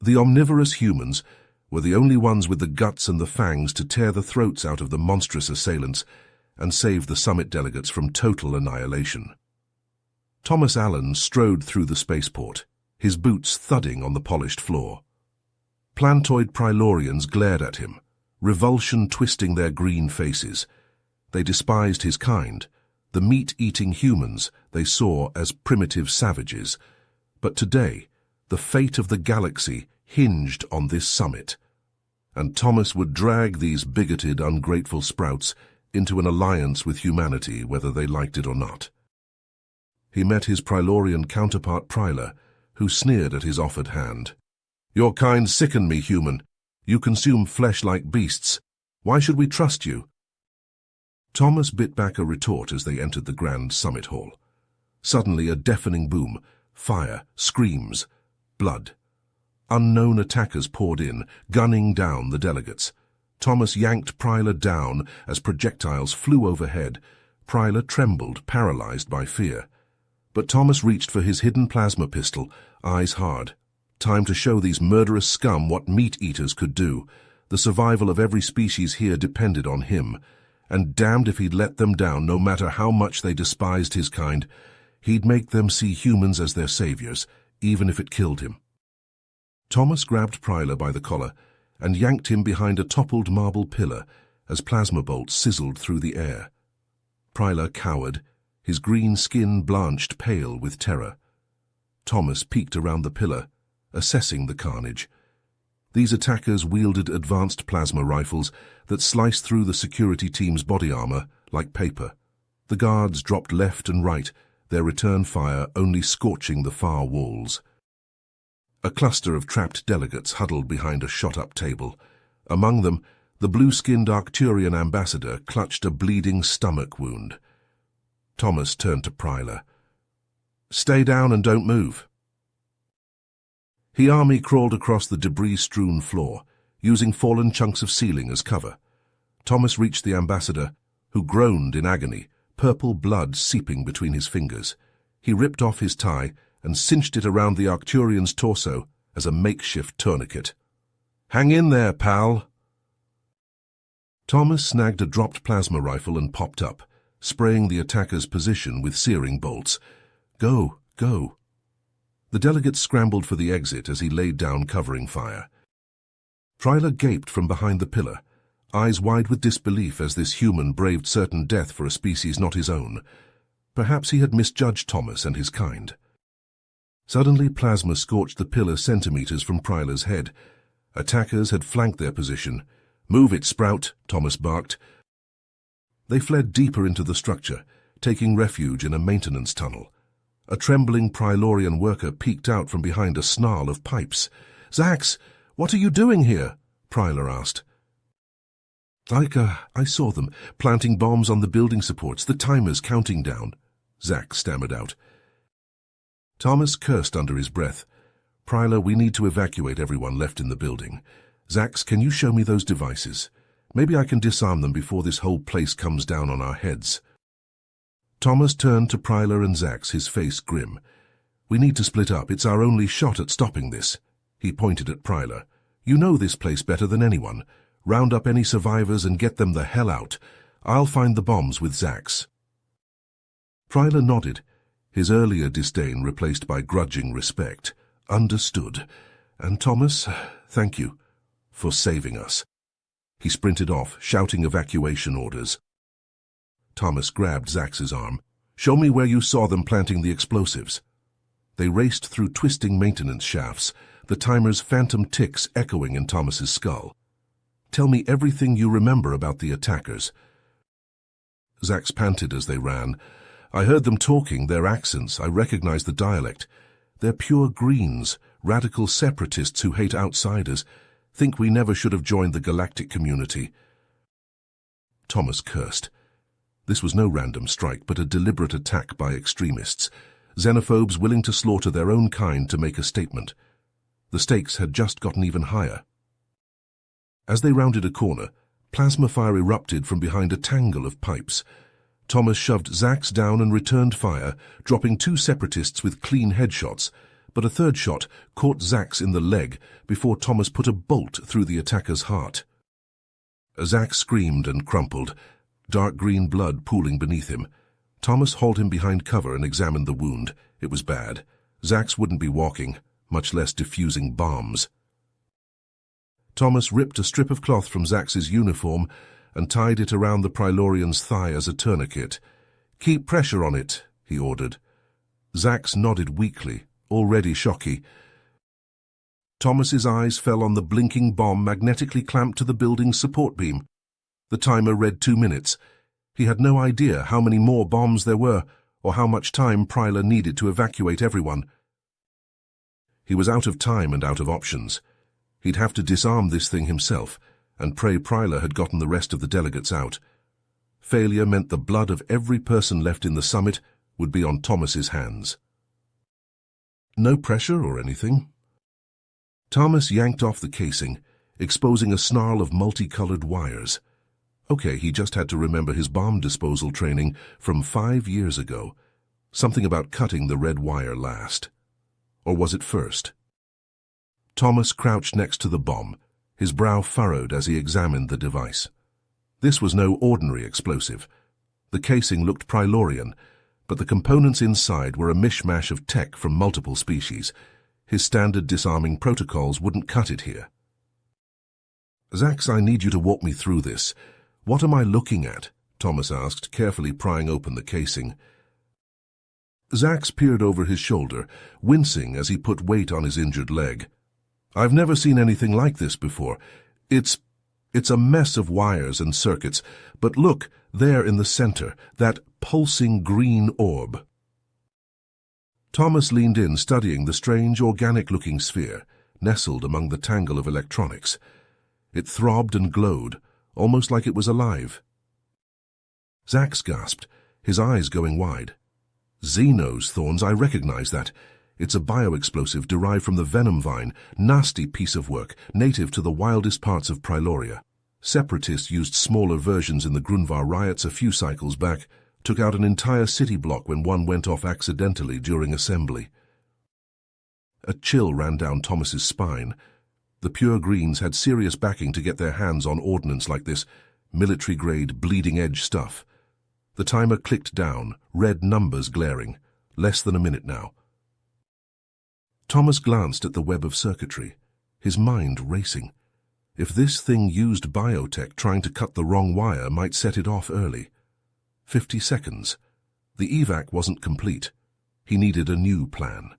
The omnivorous humans were the only ones with the guts and the fangs to tear the throats out of the monstrous assailants and save the summit delegates from total annihilation. Thomas Allen strode through the spaceport, his boots thudding on the polished floor. Plantoid Prilorians glared at him, revulsion twisting their green faces. They despised his kind, the meat-eating humans they saw as primitive savages. But today, the fate of the galaxy hinged on this summit, and Thomas would drag these bigoted, ungrateful sprouts into an alliance with humanity, whether they liked it or not. He met his Prilorian counterpart Prylar, who sneered at his offered hand. "Your kind sicken me, human. You consume flesh like beasts. Why should we trust you?" Thomas bit back a retort as they entered the grand summit hall. Suddenly a deafening boom, fire, screams, blood. Unknown attackers poured in, gunning down the delegates. Thomas yanked Prylar down as projectiles flew overhead. Prylar trembled, paralyzed by fear. But Thomas reached for his hidden plasma pistol, eyes hard. Time to show these murderous scum what meat-eaters could do. The survival of every species here depended on him. And damned if he'd let them down, no matter how much they despised his kind. He'd make them see humans as their saviors, even if it killed him. Thomas grabbed Prylar by the collar and yanked him behind a toppled marble pillar as plasma bolts sizzled through the air. Prylar cowered, his green skin blanched pale with terror. Thomas peeked around the pillar, assessing the carnage. These attackers wielded advanced plasma rifles that sliced through the security team's body armor like paper. The guards dropped left and right, their return fire only scorching the far walls. A cluster of trapped delegates huddled behind a shot-up table. Among them, the blue-skinned Arcturian ambassador clutched a bleeding stomach wound. Thomas turned to Prylar. "Stay down and don't move." He army crawled across the debris-strewn floor, using fallen chunks of ceiling as cover. Thomas reached the ambassador, who groaned in agony, purple blood seeping between his fingers. He ripped off his tie and cinched it around the Arcturian's torso as a makeshift tourniquet. "Hang in there, pal." Thomas snagged a dropped plasma rifle and popped up, spraying the attacker's position with searing bolts. "Go, go." The delegate scrambled for the exit as he laid down covering fire. Prylar gaped from behind the pillar, eyes wide with disbelief as this human braved certain death for a species not his own. Perhaps he had misjudged Thomas and his kind. Suddenly plasma scorched the pillar centimeters from Prylar's head. Attackers had flanked their position. "Move it, Sprout," Thomas barked. They fled deeper into the structure, taking refuge in a maintenance tunnel. A trembling Prilorian worker peeked out from behind a snarl of pipes. "Zax, what are you doing here?" Prylar asked. I saw them, planting bombs on the building supports, the timers counting down," Zax stammered out. Thomas cursed under his breath. "Prylar, we need to evacuate everyone left in the building. Zax, can you show me those devices? Maybe I can disarm them before this whole place comes down on our heads." Thomas turned to Prylar and Zax, his face grim. "We need to split up. It's our only shot at stopping this." He pointed at Prylar. "You know this place better than anyone. Round up any survivors and get them the hell out. I'll find the bombs with Zax." Prylar nodded, his earlier disdain replaced by grudging respect. "Understood. And Thomas, thank you for saving us." He sprinted off, shouting evacuation orders. Thomas grabbed Zax's arm. "Show me where you saw them planting the explosives." They raced through twisting maintenance shafts, the timer's phantom ticks echoing in Thomas's skull. "Tell me everything you remember about the attackers." Zax panted as they ran. "I heard them talking, their accents. I recognized the dialect. They're pure greens, radical separatists who hate outsiders. Think we never should have joined the galactic community." Thomas cursed. This was no random strike, but a deliberate attack by extremists, xenophobes willing to slaughter their own kind to make a statement. The stakes had just gotten even higher. As they rounded a corner, plasma fire erupted from behind a tangle of pipes. Thomas shoved Zax down and returned fire, dropping two separatists with clean headshots, but a third shot caught Zax in the leg before Thomas put a bolt through the attacker's heart. Zax screamed and crumpled, dark green blood pooling beneath him. Thomas hauled him behind cover and examined the wound. It was bad. Zax wouldn't be walking, much less diffusing bombs. Thomas ripped a strip of cloth from Zax's uniform and tied it around the Prilorian's thigh as a tourniquet. "Keep pressure on it," he ordered. Zax nodded weakly, already shocky. Thomas's eyes fell on the blinking bomb magnetically clamped to the building's support beam. The timer read 2 minutes. He had no idea how many more bombs there were, or how much time Prylar needed to evacuate everyone. He was out of time and out of options. He'd have to disarm this thing himself, and pray Prylar had gotten the rest of the delegates out. Failure meant the blood of every person left in the summit would be on Thomas's hands. No pressure or anything. Thomas yanked off the casing, exposing a snarl of multicolored wires. Okay, he just had to remember his bomb disposal training from 5 years ago. Something about cutting the red wire last. Or was it first? Thomas crouched next to the bomb, his brow furrowed as he examined the device. This was no ordinary explosive. The casing looked Prilorian, but the components inside were a mishmash of tech from multiple species. His standard disarming protocols wouldn't cut it here. "Zax, I need you to walk me through this. What am I looking at?" Thomas asked, carefully prying open the casing. Zax peered over his shoulder, wincing as he put weight on his injured leg. "I've never seen anything like this before. It's a mess of wires and circuits, but look, there in the center, that pulsing green orb." Thomas leaned in, studying the strange, organic-looking sphere, nestled among the tangle of electronics. It throbbed and glowed, almost like it was alive. Zax gasped, his eyes going wide. "Xenos, Thorns, I recognize that. It's a bioexplosive derived from the venom vine, nasty piece of work, native to the wildest parts of Pryloria. Separatists used smaller versions in the Grunvar riots a few cycles back, took out an entire city block when one went off accidentally during assembly." A chill ran down Thomas's spine. The pure greens had serious backing to get their hands on ordnance like this, military-grade, bleeding-edge stuff. The timer clicked down, red numbers glaring. Less than a minute now. Thomas glanced at the web of circuitry, his mind racing. If this thing used biotech, trying to cut the wrong wire might set it off early. 50 seconds. The evac wasn't complete. He needed a new plan.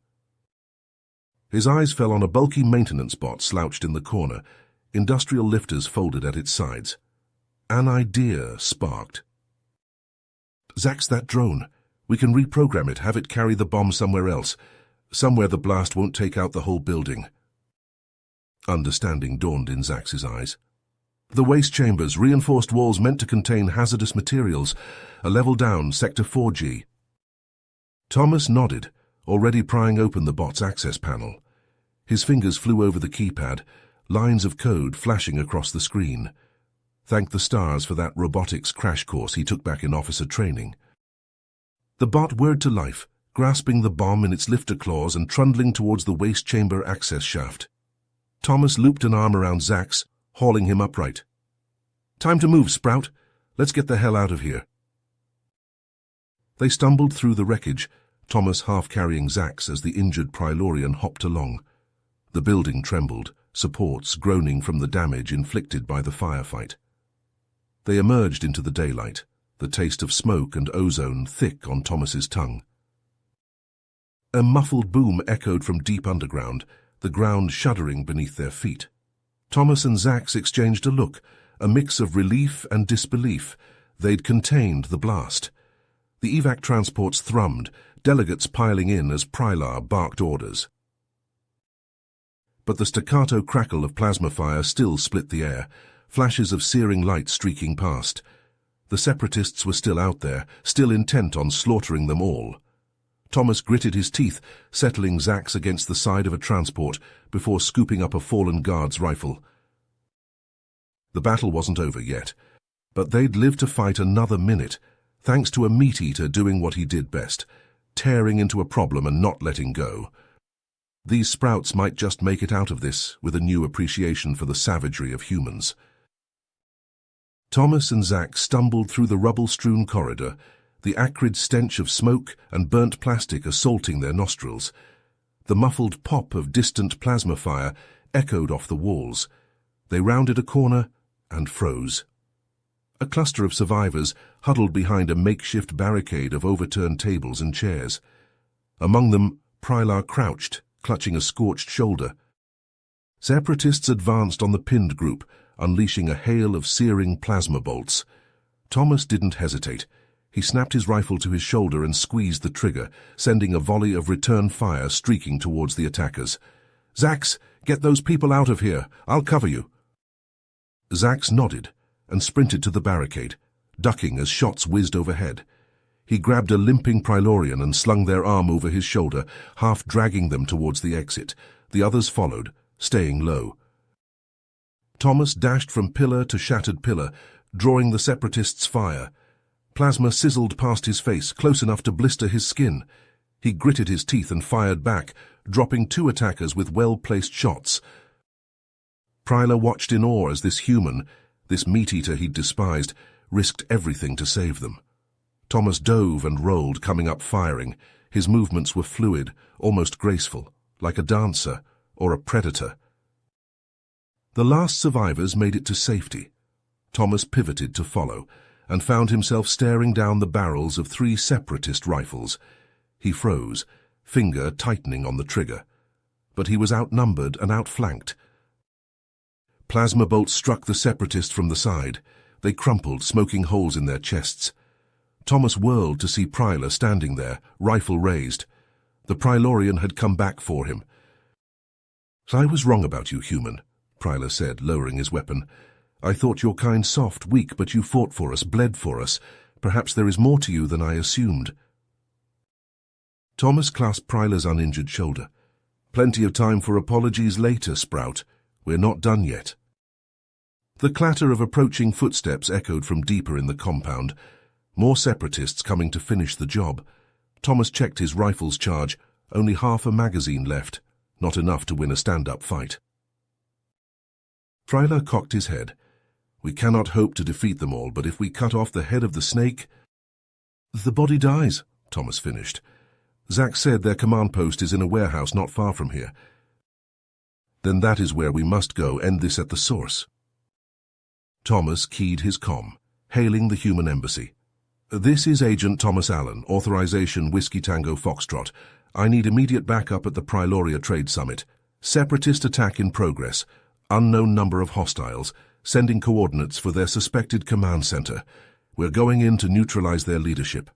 His eyes fell on a bulky maintenance bot slouched in the corner, industrial lifters folded at its sides. An idea sparked. "Zax, that drone. We can reprogram it, have it carry the bomb somewhere else. Somewhere the blast won't take out the whole building." Understanding dawned in Zax's eyes. "The waste chambers, reinforced walls meant to contain hazardous materials. A level down, Sector 4G. Thomas nodded, already prying open the bot's access panel. His fingers flew over the keypad, lines of code flashing across the screen. Thank the stars for that robotics crash course he took back in officer training. The bot whirred to life, grasping the bomb in its lifter claws and trundling towards the waste chamber access shaft. Thomas looped an arm around Zax, hauling him upright. "Time to move, Sprout. Let's get the hell out of here." They stumbled through the wreckage, Thomas half carrying Zax as the injured Prilorian hopped along. The building trembled, supports groaning from the damage inflicted by the firefight. They emerged into the daylight, the taste of smoke and ozone thick on Thomas's tongue. A muffled boom echoed from deep underground, the ground shuddering beneath their feet. Thomas and Zax exchanged a look, a mix of relief and disbelief. They'd contained the blast. The evac transports thrummed, delegates piling in as Prylar barked orders. But the staccato crackle of plasma fire still split the air, flashes of searing light streaking past. The separatists were still out there, still intent on slaughtering them all. Thomas gritted his teeth, settling Zax against the side of a transport before scooping up a fallen guard's rifle. The battle wasn't over yet, but they'd live to fight another minute, thanks to a meat-eater doing what he did best, tearing into a problem and not letting go. These sprouts might just make it out of this with a new appreciation for the savagery of humans. Thomas and Zack stumbled through the rubble-strewn corridor, the acrid stench of smoke and burnt plastic assaulting their nostrils. The muffled pop of distant plasma fire echoed off the walls. They rounded a corner and froze. A cluster of survivors huddled behind a makeshift barricade of overturned tables and chairs. Among them, Prylar crouched, clutching a scorched shoulder. Separatists advanced on the pinned group, unleashing a hail of searing plasma bolts. Thomas didn't hesitate. He snapped his rifle to his shoulder and squeezed the trigger, sending a volley of return fire streaking towards the attackers. "Zax, get those people out of here. I'll cover you." Zax nodded and sprinted to the barricade, ducking as shots whizzed overhead. He grabbed a limping Prylorian and slung their arm over his shoulder, half dragging them towards the exit. The others followed, staying low. Thomas dashed from pillar to shattered pillar, drawing the Separatists' fire. Plasma sizzled past his face, close enough to blister his skin. He gritted his teeth and fired back, dropping 2 attackers with well-placed shots. Prylar watched in awe as this human, this meat-eater he'd despised, risked everything to save them. Thomas dove and rolled, coming up firing. His movements were fluid, almost graceful, like a dancer or a predator. The last survivors made it to safety. Thomas pivoted to follow, and found himself staring down the barrels of 3 Separatist rifles. He froze, finger tightening on the trigger. But he was outnumbered and outflanked. Plasma bolts struck the Separatists from the side. They crumpled, smoking holes in their chests. Thomas whirled to see Prylar standing there, rifle raised. The Prylorian had come back for him. "I was wrong about you, human," Prylar said, lowering his weapon. "I thought your kind soft, weak, but you fought for us, bled for us. Perhaps there is more to you than I assumed." Thomas clasped Prylar's uninjured shoulder. "Plenty of time for apologies later, Sprout. We're not done yet." The clatter of approaching footsteps echoed from deeper in the compound. More Separatists coming to finish the job. Thomas checked his rifle's charge, only half a magazine left, not enough to win a stand-up fight. Prylar cocked his head. "We cannot hope to defeat them all, but if we cut off the head of the snake—" "The body dies," Thomas finished. "Zack said their command post is in a warehouse not far from here." "Then that is where we must go, end this at the source." Thomas keyed his comm, hailing the human embassy. "This is Agent Thomas Allen, authorization Whiskey Tango Foxtrot. I need immediate backup at the Pryloria Trade Summit. Separatist attack in progress. Unknown number of hostiles. Sending coordinates for their suspected command center. We're going in to neutralize their leadership."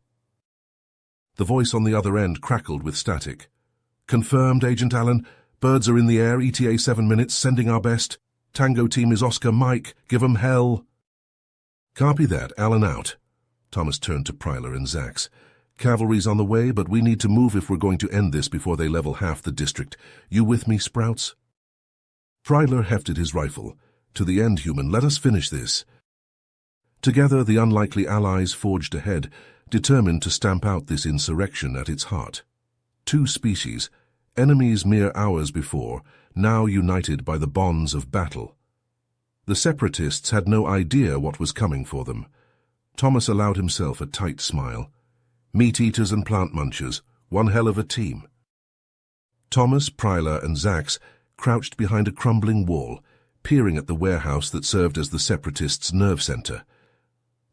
The voice on the other end crackled with static. "Confirmed, Agent Allen. Birds are in the air, ETA 7 minutes, sending our best. Tango team is Oscar Mike. Give 'em hell." "Copy that. Allen out." Thomas turned to Prylar and Zax. "Cavalry's on the way, but we need to move if we're going to end this before they level half the district. You with me, Sprouts?" Prylar hefted his rifle. "To the end, human. Let us finish this." Together, the unlikely allies forged ahead, determined to stamp out this insurrection at its heart. 2 species, enemies mere hours before, now united by the bonds of battle. The Separatists had no idea what was coming for them. Thomas allowed himself a tight smile. Meat-eaters and plant-munchers, one hell of a team. Thomas, Prylar, and Zax crouched behind a crumbling wall, peering at the warehouse that served as the Separatists' nerve center.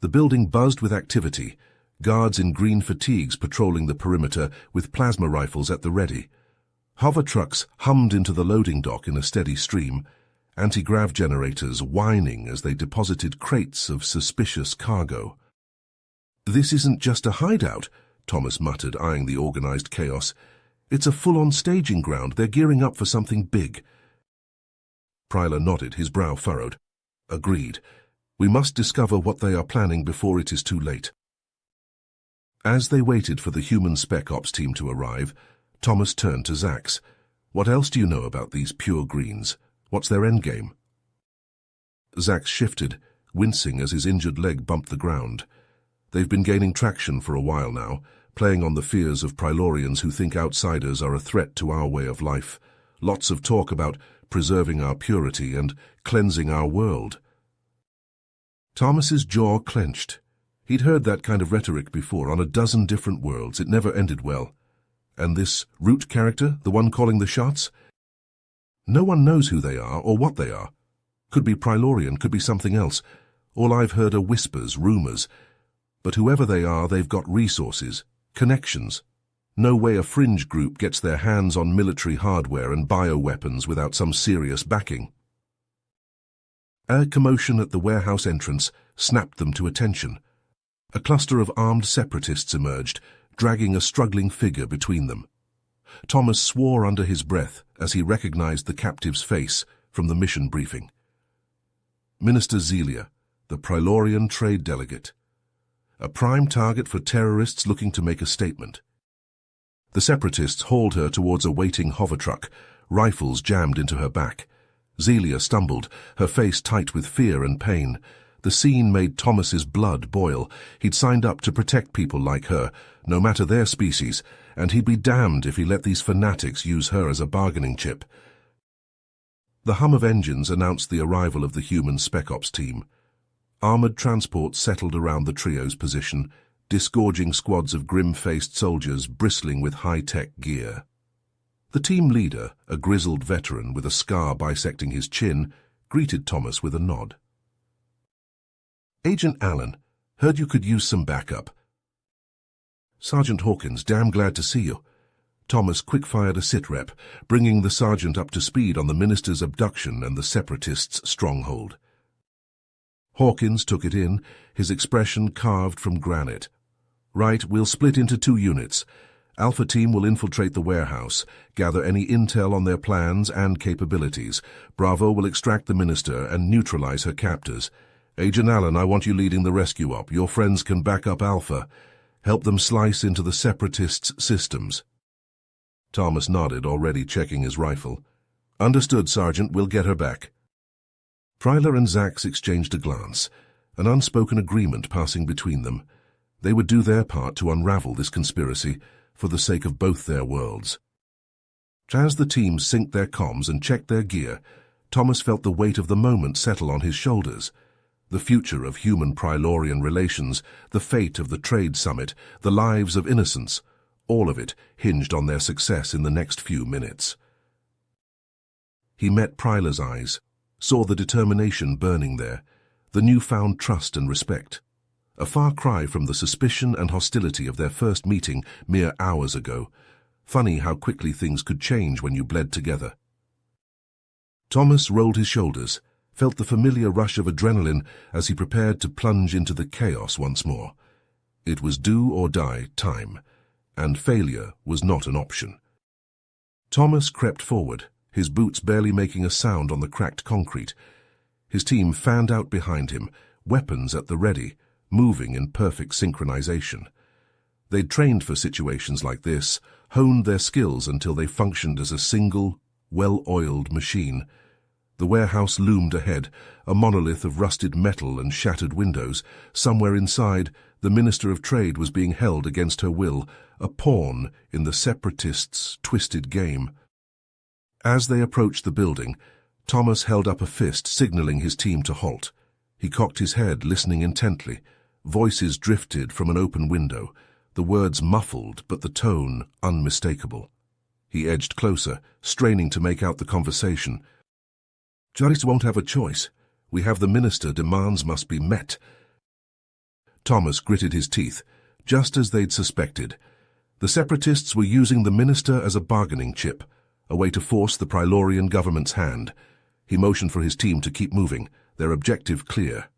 The building buzzed with activity, guards in green fatigues patrolling the perimeter with plasma rifles at the ready. Hover trucks hummed into the loading dock in a steady stream, anti-grav generators whining as they deposited crates of suspicious cargo. "This isn't just a hideout," Thomas muttered, eyeing the organized chaos. "It's a full-on staging ground. They're gearing up for something big." Prylar nodded, his brow furrowed. "Agreed. We must discover what they are planning before it is too late." As they waited for the human Spec Ops team to arrive, Thomas turned to Zax. "What else do you know about these pure greens? What's their endgame?" Zax shifted, wincing as his injured leg bumped the ground. "They've been gaining traction for a while now, playing on the fears of Prilorians who think outsiders are a threat to our way of life. Lots of talk about preserving our purity and cleansing our world. Thomas's jaw clenched. He'd heard that kind of rhetoric before on a dozen different worlds. It never ended well. And this root character, the one calling the shots? No one knows who they are or what they are. Could be Prilorian, could be something else. All I've heard are whispers, rumors. But whoever they are, they've got resources, connections. No way a fringe group gets their hands on military hardware and bioweapons without some serious backing. A commotion at the warehouse entrance snapped them to attention. A cluster of armed separatists emerged, dragging a struggling figure between them. Thomas swore under his breath as he recognized the captive's face from the mission briefing. Minister Zelia, the Prilorian trade delegate. A prime target for terrorists looking to make a statement. The separatists hauled her towards a waiting hover truck, rifles jammed into her back. Zelia stumbled, her face tight with fear and pain. The scene made Thomas's blood boil. He'd signed up to protect people like her, no matter their species, and he'd be damned if he let these fanatics use her as a bargaining chip. The hum of engines announced the arrival of the human Spec Ops team. Armored transports settled around the trio's position, disgorging squads of grim-faced soldiers bristling with high-tech gear. The team leader, a grizzled veteran with a scar bisecting his chin, greeted Thomas with a nod. "Agent Allen, heard you could use some backup." "Sergeant Hawkins, damn glad to see you." Thomas quick-fired a sitrep, bringing the sergeant up to speed on the minister's abduction and the separatists' stronghold. Hawkins took it in, his expression carved from granite. "Right, we'll split into 2 units. Alpha Team will infiltrate the warehouse, gather any intel on their plans and capabilities. Bravo will extract the minister and neutralize her captors. Agent Allen, I want you leading the rescue op. Your friends can back up Alpha. Help them slice into the separatists' systems." Thomas nodded, already checking his rifle. "Understood, Sergeant. We'll get her back." Pryler and Zax exchanged a glance, an unspoken agreement passing between them. They would do their part to unravel this conspiracy for the sake of both their worlds. As the teams synced their comms and checked their gear, Thomas felt the weight of the moment settle on his shoulders. The future of human-Prilorian relations, the fate of the trade summit, the lives of innocents, all of it hinged on their success in the next few minutes. He met Pryler's eyes, saw the determination burning there, the newfound trust and respect. A far cry from the suspicion and hostility of their first meeting mere hours ago. Funny how quickly things could change when you bled together. Thomas rolled his shoulders, felt the familiar rush of adrenaline as he prepared to plunge into the chaos once more. It was do or die time, and failure was not an option. Thomas crept forward, his boots barely making a sound on the cracked concrete. His team fanned out behind him, weapons at the ready, moving in perfect synchronization. They'd trained for situations like this, honed their skills until they functioned as a single, well-oiled machine. The warehouse loomed ahead, a monolith of rusted metal and shattered windows. Somewhere inside, the Minister of Trade was being held against her will, a pawn in the separatists' twisted game. As they approached the building, Thomas held up a fist, signaling his team to halt. He cocked his head, listening intently. Voices drifted from an open window, the words muffled but the tone unmistakable. He edged closer, straining to make out the conversation. "Juris won't have a choice. We have the minister. Demands must be met." Thomas gritted his teeth, just as they'd suspected. The separatists were using the minister as a bargaining chip, a way to force the Prilorian government's hand. He motioned for his team to keep moving, their objective clear.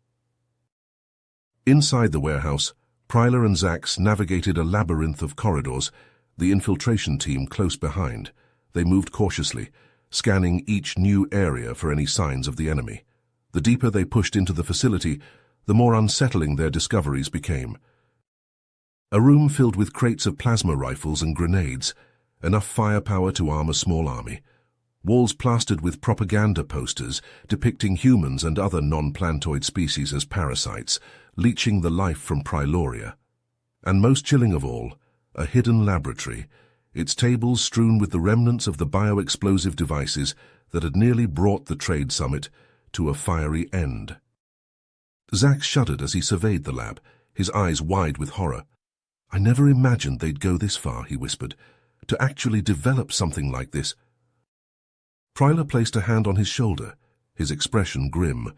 Inside the warehouse, Pryler and Zax navigated a labyrinth of corridors, the infiltration team close behind. They moved cautiously, scanning each new area for any signs of the enemy. The deeper they pushed into the facility, the more unsettling their discoveries became. A room filled with crates of plasma rifles and grenades, enough firepower to arm a small army. Walls plastered with propaganda posters depicting humans and other non-plantoid species as parasites, leeching the life from Pryloria. And most chilling of all, a hidden laboratory, its tables strewn with the remnants of the bioexplosive devices that had nearly brought the trade summit to a fiery end. Zack shuddered as he surveyed the lab, his eyes wide with horror. "I never imagined they'd go this far," he whispered, "to actually develop something like this." Pryler placed a hand on his shoulder, his expression grim.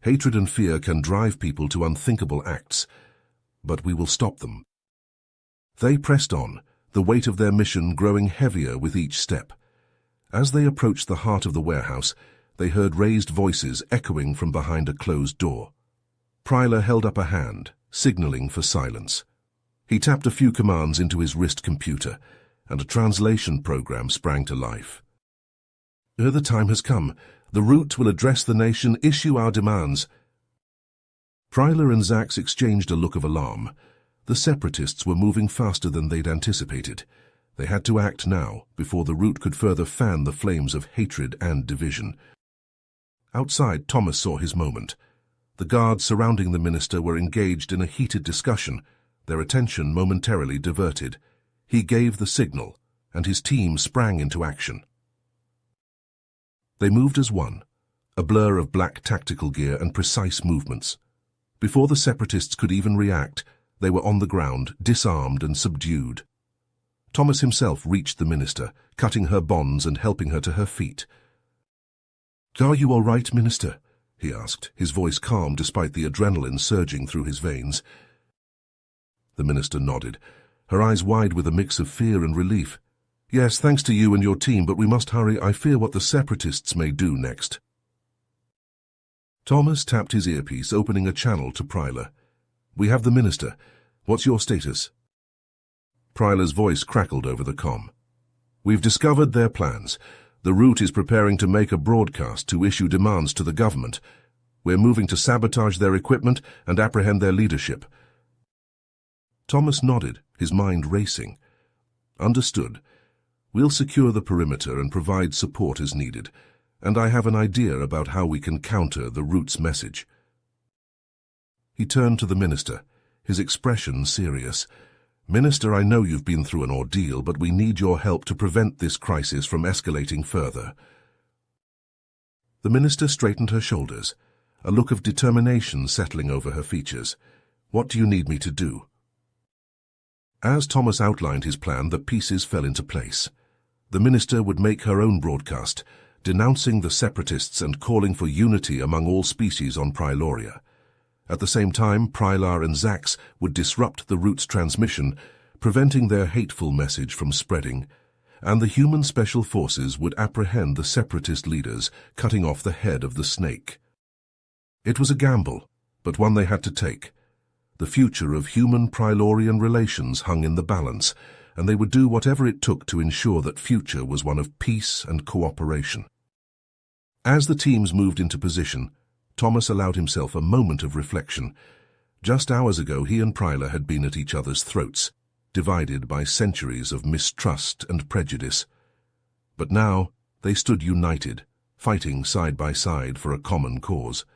"Hatred and fear can drive people to unthinkable acts, but we will stop them." They pressed on, the weight of their mission growing heavier with each step. As they approached the heart of the warehouse, they heard raised voices echoing from behind a closed door. Pryler held up a hand, signaling for silence. He tapped a few commands into his wrist computer, and a translation program sprang to life. "The time has come. The Root will address the nation, issue our demands." Pryler and Zax exchanged a look of alarm. The Separatists were moving faster than they'd anticipated. They had to act now, before the Root could further fan the flames of hatred and division. Outside, Thomas saw his moment. The guards surrounding the minister were engaged in a heated discussion, their attention momentarily diverted. He gave the signal, and his team sprang into action. They moved as one, a blur of black tactical gear and precise movements. Before the Separatists could even react, they were on the ground, disarmed and subdued. Thomas himself reached the minister, cutting her bonds and helping her to her feet. "Are you all right, Minister?" he asked, his voice calm despite the adrenaline surging through his veins. The minister nodded, her eyes wide with a mix of fear and relief. "Yes, thanks to you and your team, but we must hurry. I fear what the Separatists may do next." Thomas tapped his earpiece, opening a channel to Pryler. "We have the minister. What's your status?" Pryler's voice crackled over the comm. "We've discovered their plans. The Root is preparing to make a broadcast to issue demands to the government. We're moving to sabotage their equipment and apprehend their leadership." Thomas nodded, his mind racing. "Understood. We'll secure the perimeter and provide support as needed, and I have an idea about how we can counter the Root's message." He turned to the minister, his expression serious. "Minister, I know you've been through an ordeal, but we need your help to prevent this crisis from escalating further." The minister straightened her shoulders, a look of determination settling over her features. "What do you need me to do?" As Thomas outlined his plan, the pieces fell into place. The minister would make her own broadcast, denouncing the Separatists and calling for unity among all species on Pryloria. At the same time, Prylar and Zax would disrupt the Root's transmission, preventing their hateful message from spreading, and the human special forces would apprehend the Separatist leaders, cutting off the head of the snake. It was a gamble, but one they had to take. The future of human-Prylorian relations hung in the balance, and they would do whatever it took to ensure that future was one of peace and cooperation. As the teams moved into position, Thomas allowed himself a moment of reflection. Just hours ago, he and Pryler had been at each other's throats, divided by centuries of mistrust and prejudice. But now they stood united, fighting side by side for a common cause.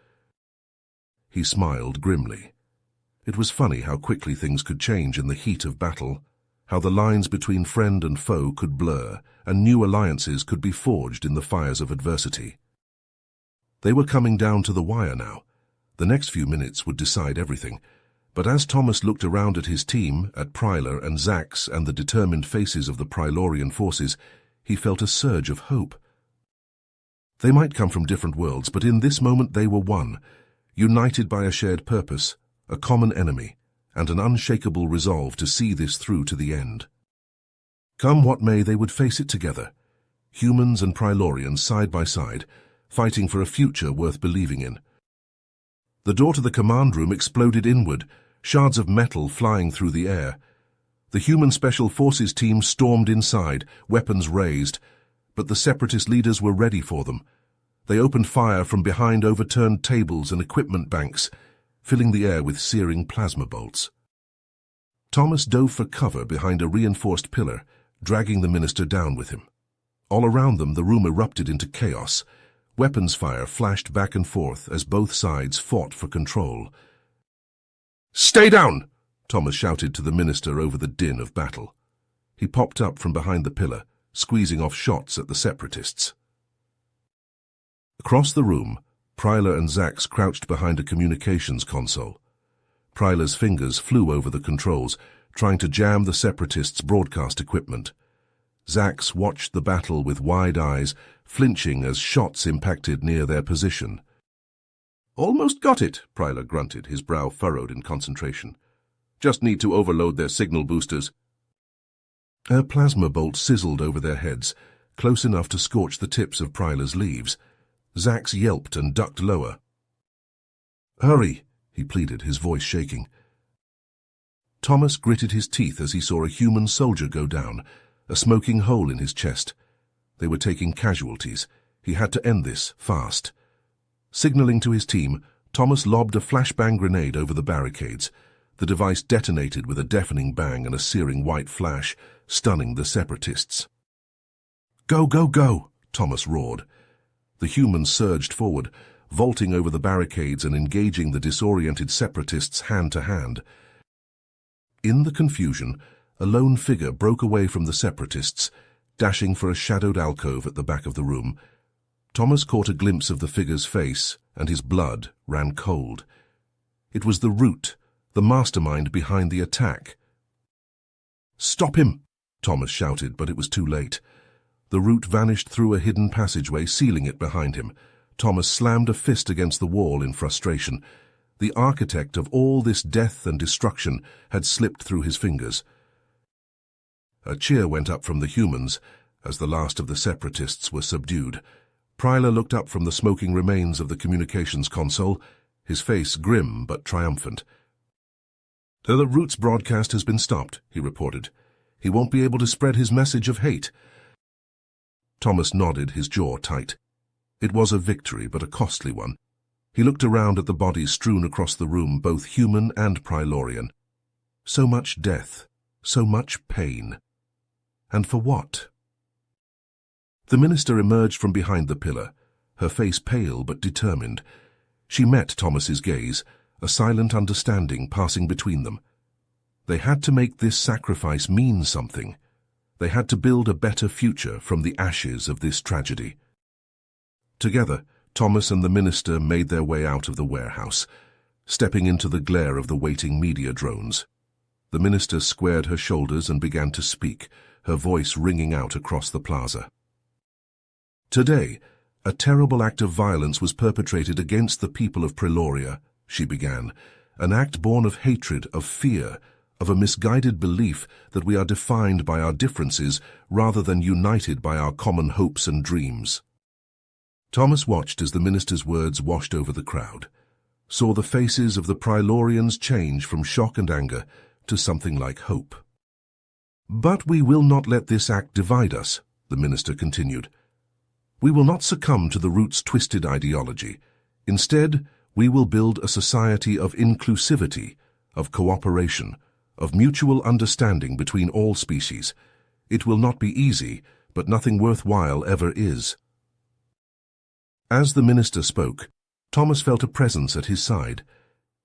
He smiled grimly. It was funny how quickly things could change in the heat of battle, how the lines between friend and foe could blur, and new alliances could be forged in the fires of adversity. They were coming down to the wire now. The next few minutes would decide everything. But as Thomas looked around at his team, at Pryler and Zax and the determined faces of the Prylorian forces, he felt a surge of hope. They might come from different worlds, but in this moment they were one, united by a shared purpose, a common enemy, and an unshakable resolve to see this through to the end. Come what may, they would face it together, humans and Prylorians side by side, fighting for a future worth believing in. The door to the command room exploded inward, shards of metal flying through the air. The human special forces team stormed inside, weapons raised, but the Separatist leaders were ready for them. They opened fire from behind overturned tables and equipment banks, filling the air with searing plasma bolts. Thomas dove for cover behind a reinforced pillar, dragging the minister down with him. All around them, the room erupted into chaos. Weapons fire flashed back and forth as both sides fought for control. "Stay down!" Thomas shouted to the minister over the din of battle. He popped up from behind the pillar, squeezing off shots at the separatists. Across the room, Prylar and Zax crouched behind a communications console. Prylar's fingers flew over the controls, trying to jam the separatists' broadcast equipment. Zax watched the battle with wide eyes, flinching as shots impacted near their position. "Almost got it," Prylar grunted, his brow furrowed in concentration. "Just need to overload their signal boosters." A plasma bolt sizzled over their heads, close enough to scorch the tips of Prylar's leaves. Zax yelped and ducked lower. "Hurry," he pleaded, his voice shaking. Thomas gritted his teeth as he saw a human soldier go down, a smoking hole in his chest. They were taking casualties. He had to end this, fast. Signaling to his team, Thomas lobbed a flashbang grenade over the barricades. The device detonated with a deafening bang and a searing white flash, stunning the separatists. "Go, go, go!" Thomas roared. The humans surged forward, vaulting over the barricades and engaging the disoriented separatists hand to hand. In the confusion, a lone figure broke away from the separatists, dashing for a shadowed alcove at the back of the room. Thomas caught a glimpse of the figure's face, and his blood ran cold. It was the Root, the mastermind behind the attack. "Stop him!" Thomas shouted, but it was too late. The Root vanished through a hidden passageway, sealing it behind him. Thomas slammed a fist against the wall in frustration. The architect of all this death and destruction had slipped through his fingers. A cheer went up from the humans as the last of the separatists were subdued. Prylar looked up from the smoking remains of the communications console, his face grim but triumphant. "The Root's broadcast has been stopped," he reported. "He won't be able to spread his message of hate." Thomas nodded, his jaw tight. It was a victory, but a costly one. He looked around at the bodies strewn across the room, both human and Prylorian. So much death, so much pain. And for what? The minister emerged from behind the pillar, her face pale but determined. She met Thomas's gaze, a silent understanding passing between them. They had to make this sacrifice mean something. They had to build a better future from the ashes of this tragedy. Together, Thomas and the minister made their way out of the warehouse, stepping into the glare of the waiting media drones. The minister squared her shoulders and began to speak, her voice ringing out across the plaza. "Today, a terrible act of violence was perpetrated against the people of Preloria," she began, "an act born of hatred, of fear, of a misguided belief that we are defined by our differences rather than united by our common hopes and dreams." Thomas watched as the minister's words washed over the crowd, saw the faces of the Prylorians change from shock and anger to something like hope. "But we will not let this act divide us," the minister continued. "We will not succumb to the Root's twisted ideology. Instead, we will build a society of inclusivity, of cooperation, of mutual understanding between all species. It will not be easy, but nothing worthwhile ever is." As the minister spoke, Thomas felt a presence at his side.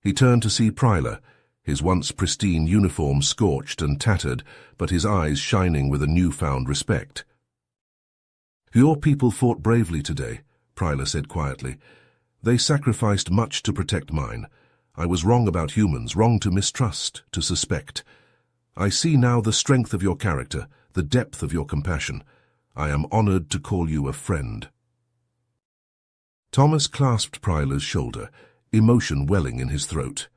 He turned to see Prylar, his once pristine uniform scorched and tattered, but his eyes shining with a newfound respect. "Your people fought bravely today," Prylar said quietly. "They sacrificed much to protect mine. I was wrong about humans, wrong to mistrust, to suspect. I see now the strength of your character, the depth of your compassion. I am honored to call you a friend." Thomas clasped Prylar's shoulder, emotion welling in his throat.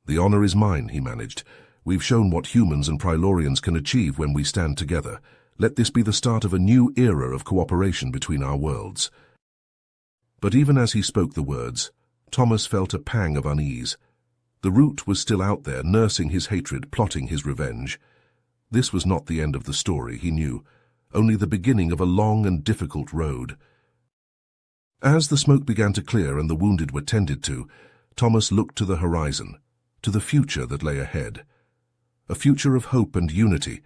"The honor is mine," he managed. "We've shown what humans and Prylorians can achieve when we stand together. Let this be the start of a new era of cooperation between our worlds." But even as he spoke the words, Thomas felt a pang of unease. The Root was still out there, nursing his hatred, plotting his revenge. This was not the end of the story, he knew, only the beginning of a long and difficult road. As the smoke began to clear and the wounded were tended to, Thomas looked to the horizon, to the future that lay ahead. A future of hope and unity,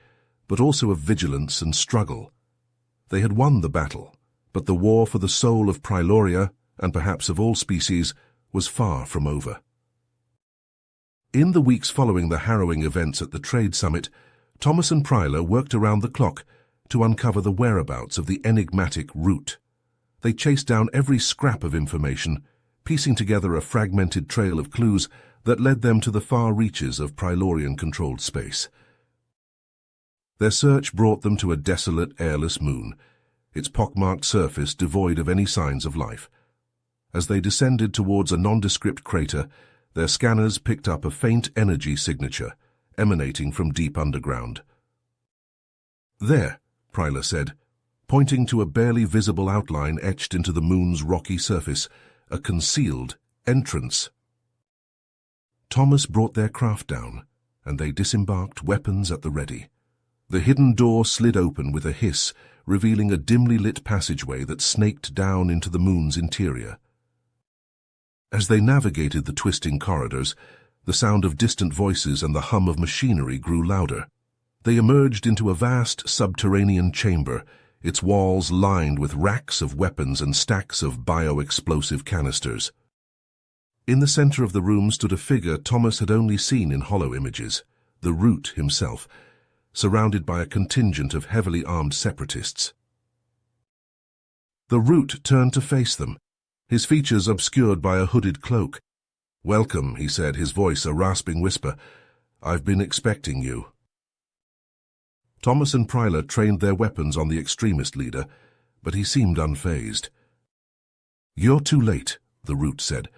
but also of vigilance and struggle. They had won the battle, but the war for the soul of Pryloria, and perhaps of all species, was far from over. In the weeks following the harrowing events at the Trade Summit, Thomas and Pryler worked around the clock to uncover the whereabouts of the enigmatic route. They chased down every scrap of information, piecing together a fragmented trail of clues that led them to the far reaches of Prylorian-controlled space. Their search brought them to a desolate, airless moon, its pockmarked surface devoid of any signs of life. As they descended towards a nondescript crater, their scanners picked up a faint energy signature, emanating from deep underground. "There," Pryler said, pointing to a barely visible outline etched into the moon's rocky surface, a concealed entrance. Thomas brought their craft down, and they disembarked, weapons at the ready. The hidden door slid open with a hiss, revealing a dimly lit passageway that snaked down into the moon's interior. As they navigated the twisting corridors, the sound of distant voices and the hum of machinery grew louder. They emerged into a vast subterranean chamber, its walls lined with racks of weapons and stacks of bio-explosive canisters. In the center of the room stood a figure Thomas had only seen in hollow images, the Root himself, surrounded by a contingent of heavily armed separatists. The Root turned to face them, his features obscured by a hooded cloak. "Welcome," he said, his voice a rasping whisper. "I've been expecting you." Thomas and Pryler trained their weapons on the extremist leader, but he seemed unfazed. "You're too late," the Root said.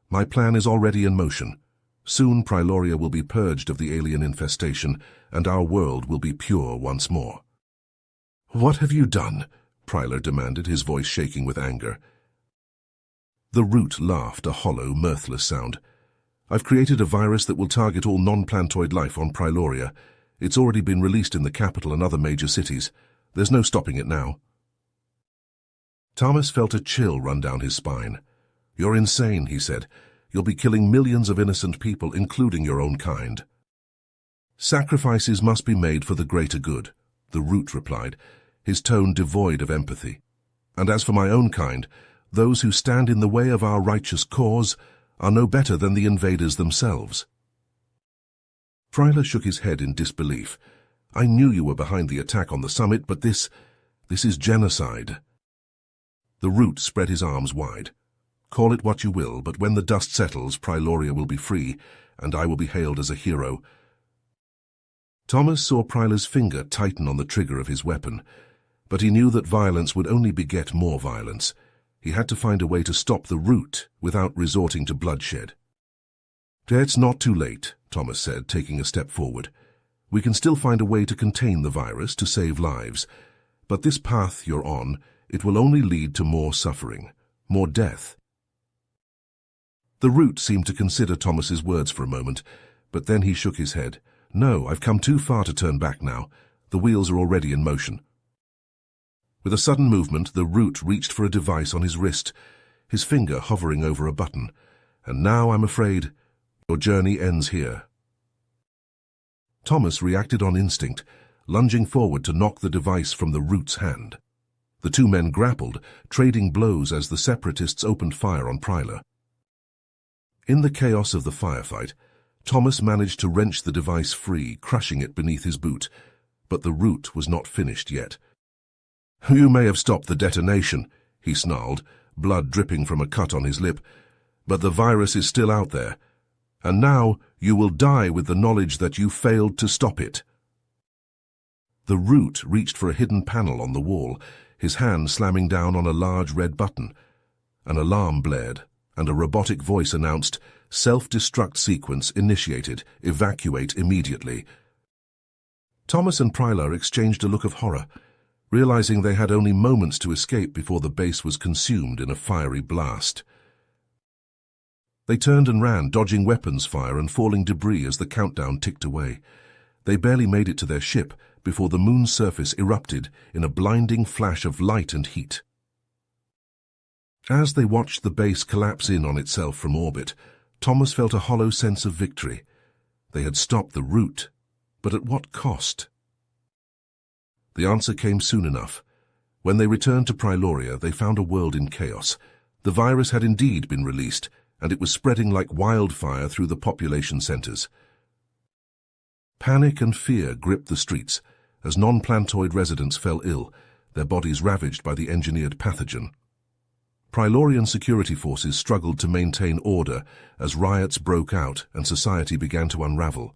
"My plan is already in motion. Soon Pryloria will be purged of the alien infestation, and our world will be pure once more." "What have you done?" Pryler demanded, his voice shaking with anger. The Root laughed, a hollow, mirthless sound. "I've created a virus that will target all non-plantoid life on Pryloria. It's already been released in the capital and other major cities. There's no stopping it now." Thomas felt a chill run down his spine. "You're insane," he said. "You'll be killing millions of innocent people, including your own kind." "Sacrifices must be made for the greater good," the Root replied, his tone devoid of empathy. "And as for my own kind, those who stand in the way of our righteous cause are no better than the invaders themselves." Pryler shook his head in disbelief. "I knew you were behind the attack on the summit, but this is genocide." The Root spread his arms wide. "Call it what you will, but when the dust settles, Pryloria will be free, and I will be hailed as a hero." Thomas saw Pryler's finger tighten on the trigger of his weapon, but he knew that violence would only beget more violence. He had to find a way to stop the Root without resorting to bloodshed. "It's not too late," Thomas said, taking a step forward. "We can still find a way to contain the virus, to save lives. But this path you're on, it will only lead to more suffering, more death." The Root seemed to consider Thomas's words for a moment, but then he shook his head. "No, I've come too far to turn back now. The wheels are already in motion." With a sudden movement, the Root reached for a device on his wrist, his finger hovering over a button. "And now, I'm afraid, your journey ends here." Thomas reacted on instinct, lunging forward to knock the device from the Root's hand. The two men grappled, trading blows as the separatists opened fire on Pryler. In the chaos of the firefight, Thomas managed to wrench the device free, crushing it beneath his boot, but the Root was not finished yet. "You may have stopped the detonation," he snarled, blood dripping from a cut on his lip, "but the virus is still out there. And now you will die with the knowledge that you failed to stop it." The Root reached for a hidden panel on the wall, his hand slamming down on a large red button. An alarm blared, and a robotic voice announced, "Self-destruct sequence initiated. Evacuate immediately." Thomas and Pryler exchanged a look of horror, realizing they had only moments to escape before the base was consumed in a fiery blast. They turned and ran, dodging weapons fire and falling debris as the countdown ticked away. They barely made it to their ship before the moon's surface erupted in a blinding flash of light and heat. As they watched the base collapse in on itself from orbit, Thomas felt a hollow sense of victory. They had stopped the Root, but at what cost? The answer came soon enough. When they returned to Pryloria, they found a world in chaos. The virus had indeed been released, and it was spreading like wildfire through the population centers. Panic and fear gripped the streets as non-plantoid residents fell ill, their bodies ravaged by the engineered pathogen. Prilorian security forces struggled to maintain order as riots broke out and society began to unravel.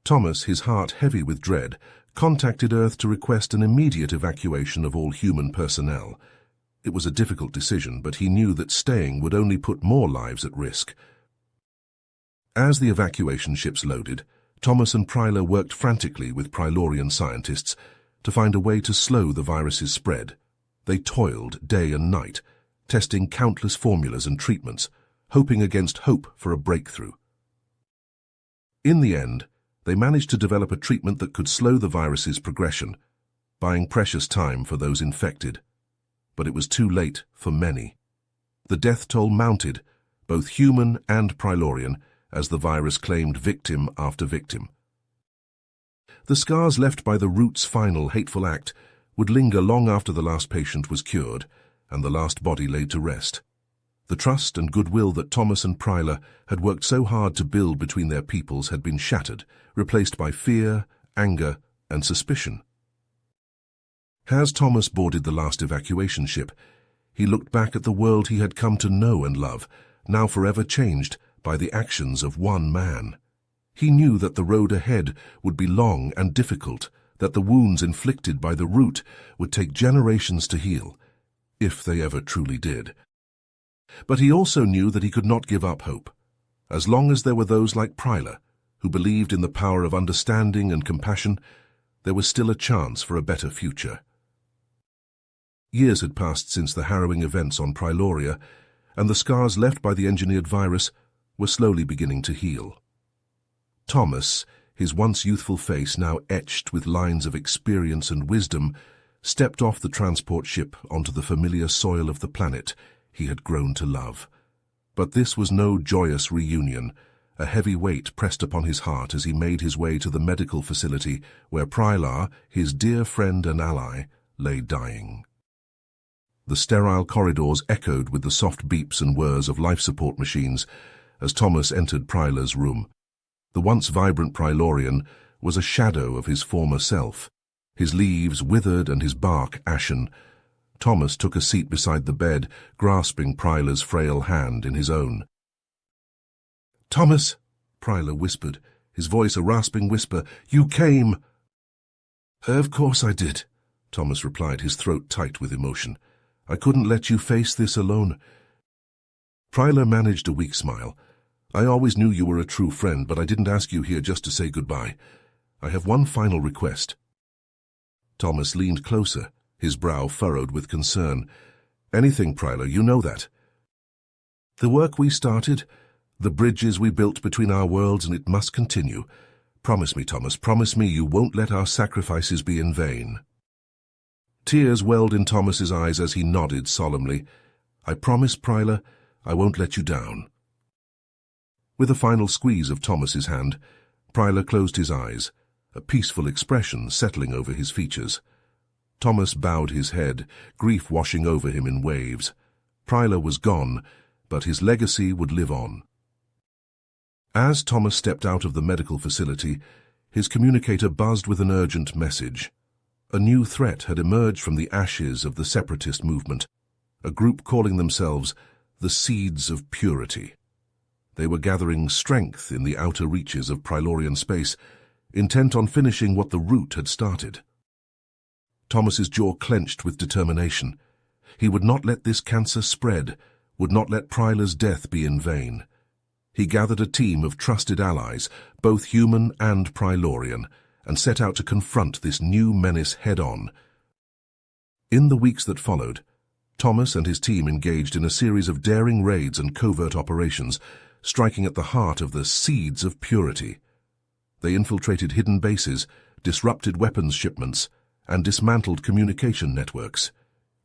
Thomas, his heart heavy with dread, contacted Earth to request an immediate evacuation of all human personnel. It was a difficult decision, but he knew that staying would only put more lives at risk. As the evacuation ships loaded, Thomas and Prylar worked frantically with Prilorian scientists to find a way to slow the virus's spread. They toiled day and night, testing countless formulas and treatments, hoping against hope for a breakthrough. In the end, they managed to develop a treatment that could slow the virus's progression, buying precious time for those infected. But it was too late for many. The death toll mounted, both human and Prilorian, as the virus claimed victim after victim. The scars left by the root's final hateful act would linger long after the last patient was cured and the last body laid to rest. The trust and goodwill that Thomas and Prylar had worked so hard to build between their peoples had been shattered, replaced by fear, anger, and suspicion. As Thomas boarded the last evacuation ship, he looked back at the world he had come to know and love, now forever changed by the actions of one man. He knew that the road ahead would be long and difficult, that the wounds inflicted by the root would take generations to heal, if they ever truly did. But he also knew that he could not give up hope. As long as there were those like Prylar, who believed in the power of understanding and compassion, there was still a chance for a better future. Years had passed since the harrowing events on Pryloria, and the scars left by the engineered virus were slowly beginning to heal. Thomas, his once youthful face now etched with lines of experience and wisdom, stepped off the transport ship onto the familiar soil of the planet he had grown to love. But this was no joyous reunion. A heavy weight pressed upon his heart as he made his way to the medical facility where Prylar, his dear friend and ally, lay dying. The sterile corridors echoed with the soft beeps and whirs of life support machines as Thomas entered Prylar's room. The once vibrant Prilorian was a shadow of his former self, his leaves withered and his bark ashen. Thomas took a seat beside the bed, grasping Prylar's frail hand in his own. "Thomas," Prylar whispered, his voice a rasping whisper, "you came." "Of course I did," Thomas replied, his throat tight with emotion. "I couldn't let you face this alone." Prylar managed a weak smile. "I always knew you were a true friend, but I didn't ask you here just to say goodbye. I have one final request." Thomas leaned closer, his brow furrowed with concern. "Anything, Prylar, you know that. The work we started, the bridges we built between our worlds, and it must continue. Promise me, Thomas, promise me you won't let our sacrifices be in vain." Tears welled in Thomas's eyes as he nodded solemnly. "I promise, Prylar, I won't let you down." With a final squeeze of Thomas's hand, Prylar closed his eyes, a peaceful expression settling over his features. Thomas bowed his head, grief washing over him in waves. Prylar was gone, but his legacy would live on. As Thomas stepped out of the medical facility, his communicator buzzed with an urgent message. A new threat had emerged from the ashes of the separatist movement, a group calling themselves the Seeds of Purity. They were gathering strength in the outer reaches of Prilorian space, intent on finishing what the root had started. Thomas's jaw clenched with determination. He would not let this cancer spread, would not let Prylar's death be in vain. He gathered a team of trusted allies, both human and Prilorian, and set out to confront this new menace head-on. In the weeks that followed, Thomas and his team engaged in a series of daring raids and covert operations, striking at the heart of the Seeds of Purity. They infiltrated hidden bases, disrupted weapons shipments, and dismantled communication networks.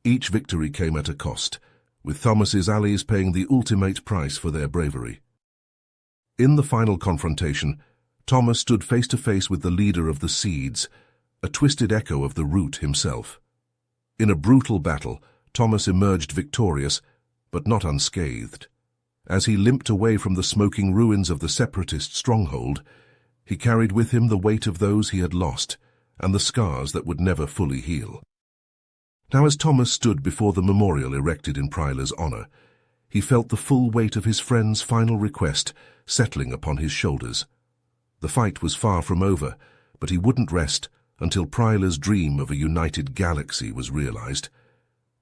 Each victory came at a cost, with Thomas's allies paying the ultimate price for their bravery. In the final confrontation, Thomas stood face to face with the leader of the Seeds, a twisted echo of the root himself. In a brutal battle, Thomas emerged victorious, but not unscathed. As he limped away from the smoking ruins of the separatist stronghold, He carried with him the weight of those he had lost and the scars that would never fully heal. Now, as Thomas stood before the memorial erected in Pryla's honor, he felt the full weight of his friend's final request settling upon his shoulders. The fight was far from over, but he wouldn't rest until Pryla's dream of a united galaxy was realized.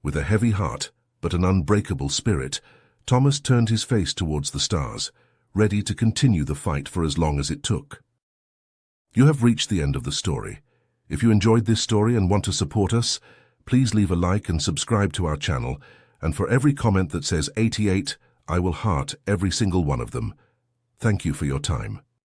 With a heavy heart, but an unbreakable spirit, Thomas turned his face towards the stars, ready to continue the fight for as long as it took. You have reached the end of the story. If you enjoyed this story and want to support us, please leave a like and subscribe to our channel, and for every comment that says 88, I will heart every single one of them. Thank you for your time.